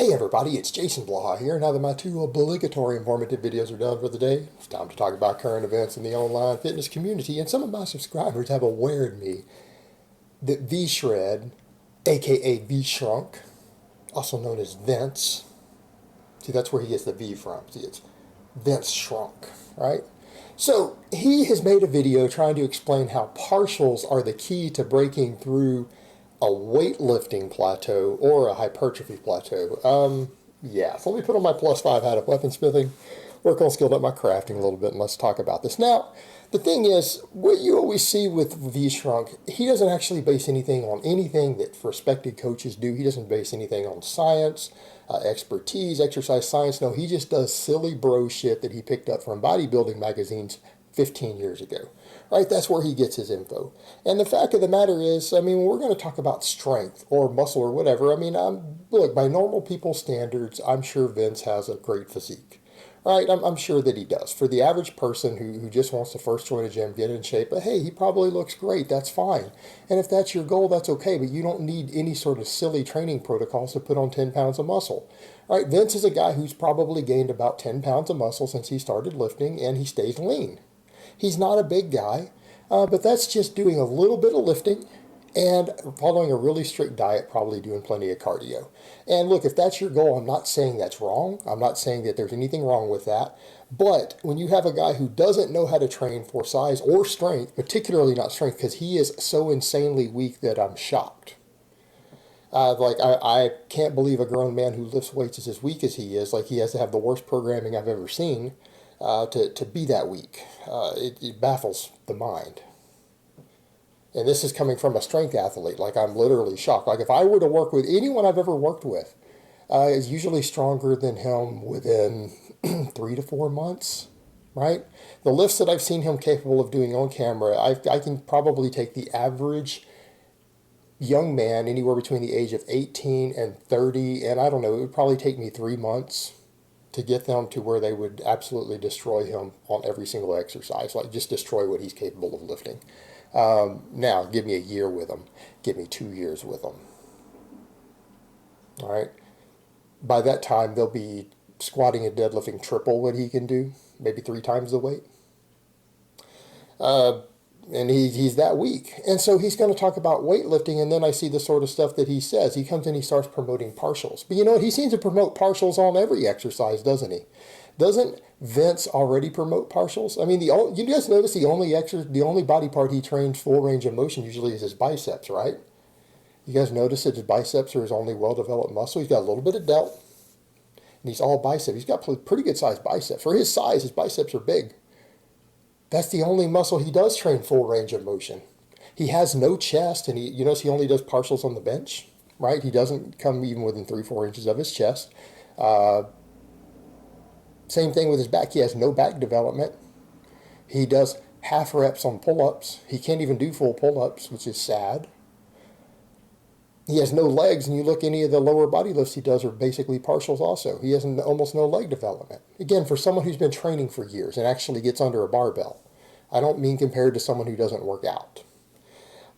Hey everybody, it's Jason Blaha here. Now that my two obligatory informative videos are done for the day, it's time to talk about current events in the online fitness community. And some of my subscribers have awared me that V-Shred, aka V-Shrunk, also known as Vince, see that's where he gets the V from. See, it's Vince Shrunk, right? So he has made a video trying to explain how partials are the key to breaking through a weightlifting plateau or a hypertrophy plateau. Yeah, so let me put on my +5 hat of weaponsmithing, work on skilled up my crafting a little bit, and let's talk about this. Now, the thing is, what you always see with V-Shrunk, he doesn't actually base anything on anything that respected coaches do. He doesn't base anything on science, expertise, exercise science. No, he just does silly bro shit that he picked up from bodybuilding magazines 15 years ago, right? That's where he gets his info. And the fact of the matter is, I mean, when we're going to talk about strength or muscle or whatever, I mean, look, by normal people's standards, I'm sure Vince has a great physique, right? I'm sure that he does. For the average person who just wants to first join a gym, get in shape, but hey, he probably looks great. That's fine. And if that's your goal, that's okay, but you don't need any sort of silly training protocols to put on 10 pounds of muscle. Right? Vince is a guy who's probably gained about 10 pounds of muscle since he started lifting, and he stays lean. He's not a big guy, but that's just doing a little bit of lifting and following a really strict diet, probably doing plenty of cardio. And look, if that's your goal, I'm not saying that's wrong. I'm not saying that there's anything wrong with that. But when you have a guy who doesn't know how to train for size or strength, particularly not strength, because he is so insanely weak that I'm shocked. I can't believe a grown man who lifts weights is as weak as he is. Like, he has to have the worst programming I've ever seen. To be that weak. It baffles the mind. And this is coming from a strength athlete. Like, I'm literally shocked. Like, if I were to work with anyone I've ever worked with, is usually stronger than him within 3 to 4 months, right? The lifts that I've seen him capable of doing on camera, I can probably take the average young man anywhere between the age of 18 and 30, and I don't know, it would probably take me 3 months to get them to where they would absolutely destroy him on every single exercise, like just destroy what he's capable of lifting. Now, give me a year with him. Give me 2 years with him. All right? By that time, they'll be squatting and deadlifting triple what he can do, maybe 3 times the weight. And he's that weak. And so he's going to talk about weightlifting, and then I see the sort of stuff that he says. He comes and he starts promoting partials. But you know what? He seems to promote partials on every exercise, doesn't he? Doesn't Vince already promote partials? I mean, you guys notice the only body part he trains full range of motion usually is his biceps, right? You guys notice that his biceps are his only well-developed muscle. He's got a little bit of delt, and he's all bicep. He's got pretty good-sized biceps. For his size, his biceps are big. That's the only muscle he does train full range of motion. He has no chest, and you notice he only does partials on the bench, right? He doesn't come even within 3-4 inches of his chest. Same thing with his back. He has no back development. He does half reps on pull-ups. He can't even do full pull-ups, which is sad. He has no legs, and you look any of the lower body lifts he does are basically partials also. He has almost no leg development. Again, for someone who's been training for years and actually gets under a barbell. I don't mean compared to someone who doesn't work out.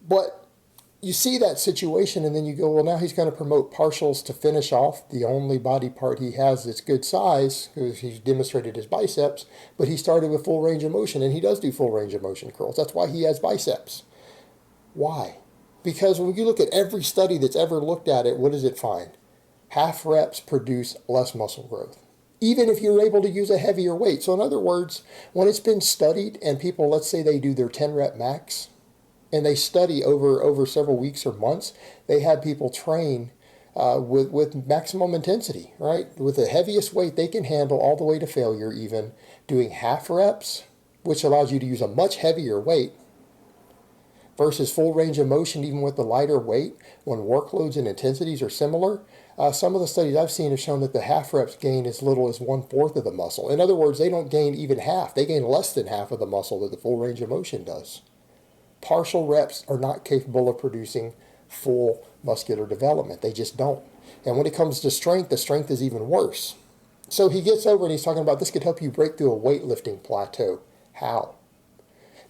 But you see that situation, and then you go, well, now he's going to promote partials to finish off the only body part he has that's good size, because he's demonstrated his biceps, but he started with full range of motion, and he does do full range of motion curls. That's why he has biceps. Why? Because when you look at every study that's ever looked at it, what does it find? Half reps produce less muscle growth, even if you're able to use a heavier weight. So in other words, when it's been studied and people, let's say they do their 10 rep max, and they study over several weeks or months, they have people train with maximum intensity, right? With the heaviest weight they can handle all the way to failure even, doing half reps, which allows you to use a much heavier weight, versus full range of motion, even with the lighter weight, when workloads and intensities are similar. Some of the studies I've seen have shown that the half reps gain as little as 1/4 of the muscle. In other words, they don't gain even half. They gain less than half of the muscle that the full range of motion does. Partial reps are not capable of producing full muscular development. They just don't. And when it comes to strength, the strength is even worse. So he gets over and he's talking about this could help you break through a weightlifting plateau. How?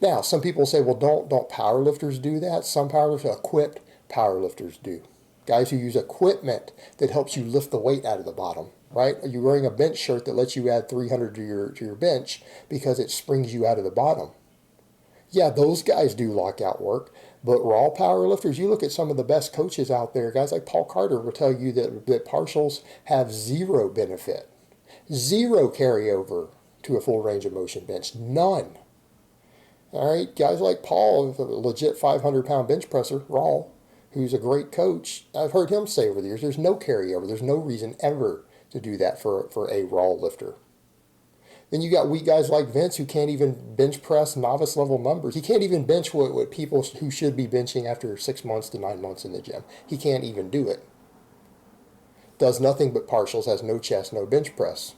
Now, some people say, well, don't powerlifters do that? Some powerlifters, equipped powerlifters do. Guys who use equipment that helps you lift the weight out of the bottom, right? Are you wearing a bench shirt that lets you add 300 to your bench because it springs you out of the bottom? Yeah, those guys do lockout work, but raw power lifters, you look at some of the best coaches out there, guys like Paul Carter will tell you that partials have zero benefit, zero carryover to a full range of motion bench, none. All right, guys like Paul, a legit 500-pound bench presser, raw, who's a great coach, I've heard him say over the years, there's no carryover. There's no reason ever to do that for a raw lifter. Then you got weak guys like Vince who can't even bench press novice level numbers. He can't even bench what people who should be benching after 6 months to 9 months in the gym. He can't even do it. Does nothing but partials, has no chest, no bench press.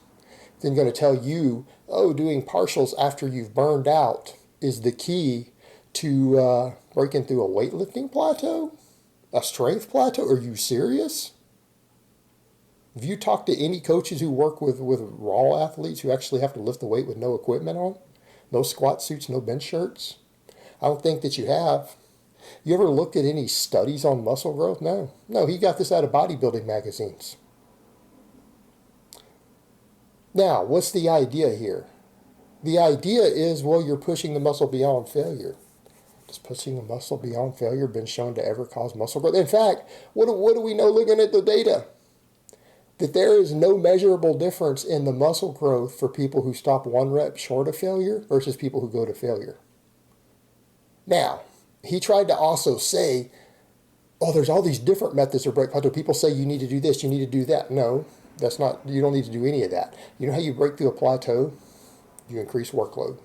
Then going to tell you, oh, doing partials after you've burned out is the key to breaking through a weightlifting plateau? A strength plateau? Are you serious? Have you talked to any coaches who work with raw athletes who actually have to lift the weight with no equipment on? No squat suits, no bench shirts? I don't think that you have. You ever looked at any studies on muscle growth? No. No, he got this out of bodybuilding magazines. Now, what's the idea here? The idea is, well, you're pushing the muscle beyond failure. Does pushing the muscle beyond failure been shown to ever cause muscle growth? In fact, what do we know looking at the data? That there is no measurable difference in the muscle growth for people who stop 1 rep short of failure versus people who go to failure. Now, he tried to also say, oh, there's all these different methods to break plateau. People say you need to do this, you need to do that. No, that's not, you don't need to do any of that. You know how you break through a plateau? You increase workload.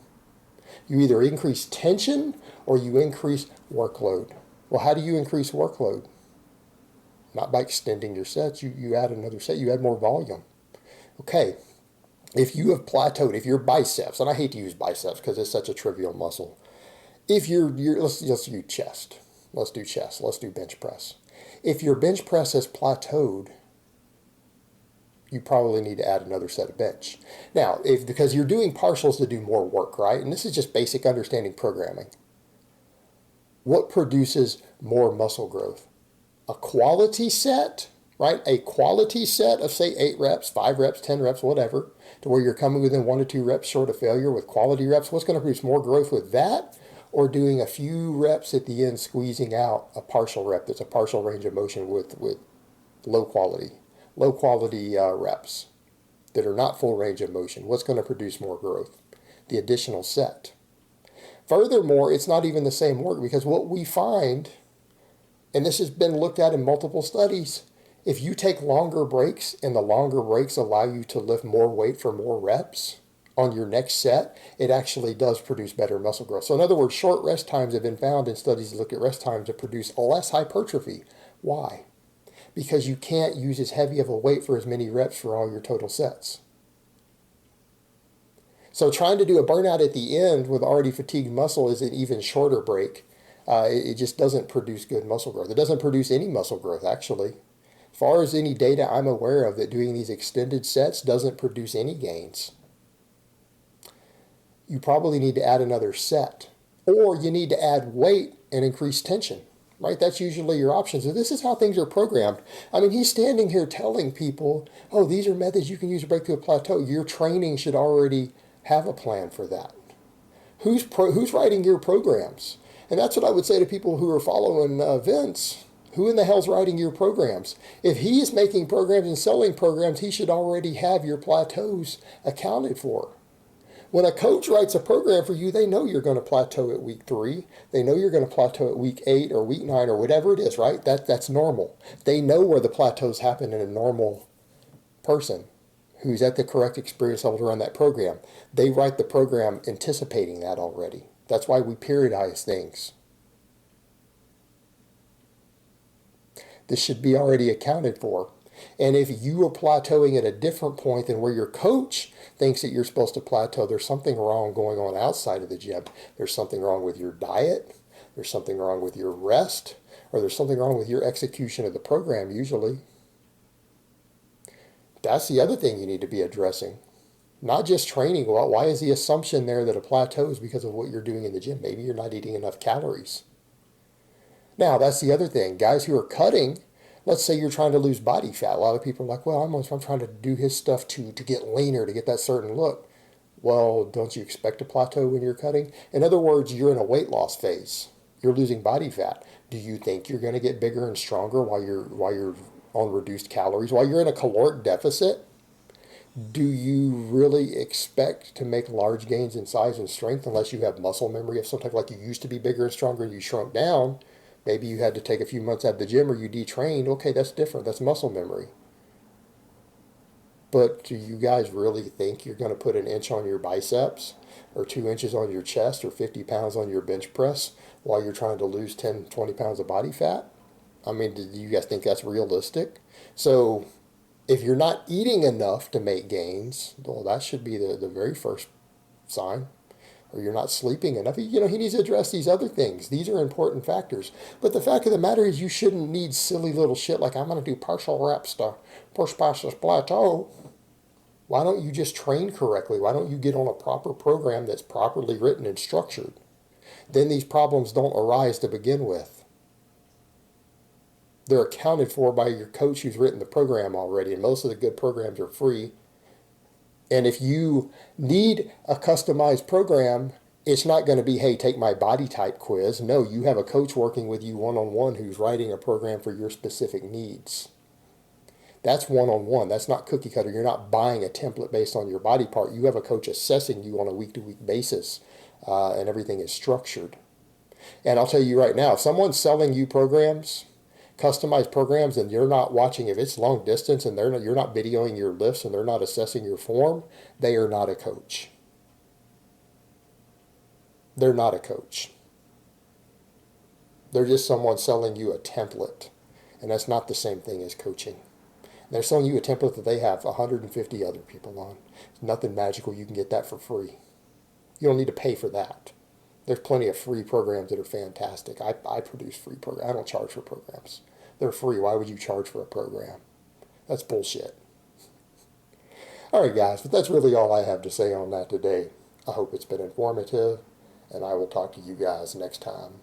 You either increase tension or you increase workload. Well, how do you increase workload? Not by extending your sets. You add another set. You add more volume. Okay. If you have plateaued, if your biceps, and I hate to use biceps because it's such a trivial muscle. If let's do chest. Let's do chest. Let's do bench press. If your bench press has plateaued, you probably need to add another set of bench. Now, because you're doing partials to do more work, right? And this is just basic understanding programming. What produces more muscle growth? A quality set, right? A quality set of, say, 8 reps, 5 reps, 10 reps, whatever, to where you're coming within 1 to 2 reps short of failure with quality reps. What's going to produce more growth with that, or doing a few reps at the end, squeezing out a partial rep that's a partial range of motion with low quality reps that are not full range of motion? What's going to produce more growth? The additional set. Furthermore, it's not even the same work, because what we find, and this has been looked at in multiple studies, if you take longer breaks and the longer breaks allow you to lift more weight for more reps on your next set, it actually does produce better muscle growth. So in other words, short rest times have been found in studies that look at rest times to produce less hypertrophy. Why? Because you can't use as heavy of a weight for as many reps for all your total sets. So trying to do a burnout at the end with already fatigued muscle is an even shorter break. It just doesn't produce good muscle growth. It doesn't produce any muscle growth, actually. As far as any data I'm aware of, that doing these extended sets doesn't produce any gains. You probably need to add another set. Or you need to add weight and increase tension, right? That's usually your options. So this is how things are programmed. I mean, he's standing here telling people, oh, these are methods you can use to break through a plateau. Your training should already have a plan for that. Who's writing your programs? And that's what I would say to people who are following Vince. Who in the hell's writing your programs? If he is making programs and selling programs, he should already have your plateaus accounted for. When a coach writes a program for you, they know you're going to plateau at week 3. They know you're going to plateau at week 8 or week 9 or whatever it is, right? That's normal. They know where the plateaus happen in a normal person who's at the correct experience level to run that program. They write the program anticipating that already. That's why we periodize things. This should be already accounted for. And if you are plateauing at a different point than where your coach thinks that you're supposed to plateau, there's something wrong going on outside of the gym. There's something wrong with your diet. There's something wrong with your rest. Or there's something wrong with your execution of the program, usually. That's the other thing you need to be addressing. Not just training. Well, why is the assumption there that a plateau is because of what you're doing in the gym? Maybe you're not eating enough calories. Now, that's the other thing. Guys who are cutting, let's say you're trying to lose body fat. A lot of people are like, well, I'm trying to do his stuff to get leaner, to get that certain look. Well, don't you expect a plateau when you're cutting? In other words, you're in a weight loss phase. You're losing body fat. Do you think you're going to get bigger and stronger while you're on reduced calories, while you're in a caloric deficit? Do you really expect to make large gains in size and strength unless you have muscle memory of some type, like you used to be bigger and stronger and you shrunk down? Maybe you had to take a few months out of the gym or you detrained. Okay, that's different. That's muscle memory. But do you guys really think you're going to put an inch on your biceps or 2 inches on your chest or 50 pounds on your bench press while you're trying to lose 10, 20 pounds of body fat? I mean, do you guys think that's realistic? So if you're not eating enough to make gains, well, that should be the very first sign. Or you're not sleeping enough. He needs to address these other things. These are important factors. But the fact of the matter is you shouldn't need silly little shit like I'm going to do partial reps to push past this plateau. Why don't you just train correctly? Why don't you get on a proper program that's properly written and structured? Then these problems don't arise to begin with. They're accounted for by your coach who's written the program already, and most of the good programs are free. And if you need a customized program, it's not going to be, hey, take my body type quiz. No, you have a coach working with you one-on-one who's writing a program for your specific needs. That's one-on-one. That's not cookie cutter. You're not buying a template based on your body part. You have a coach assessing you on a week-to-week basis, and everything is structured. And I'll tell you right now, if someone's selling you programs, customized programs, and you're not watching, if it's long distance and you're not videoing your lifts and they're not assessing your form, they are not a coach. They're not a coach. They're just someone selling you a template, and that's not the same thing as coaching. They're selling you a template that they have 150 other people on. It's nothing magical. You can get that for free. You don't need to pay for that. There's plenty of free programs that are fantastic. I produce free programs. I don't charge for programs. They're free. Why would you charge for a program? That's bullshit. All right, guys, but that's really all I have to say on that today. I hope it's been informative, and I will talk to you guys next time.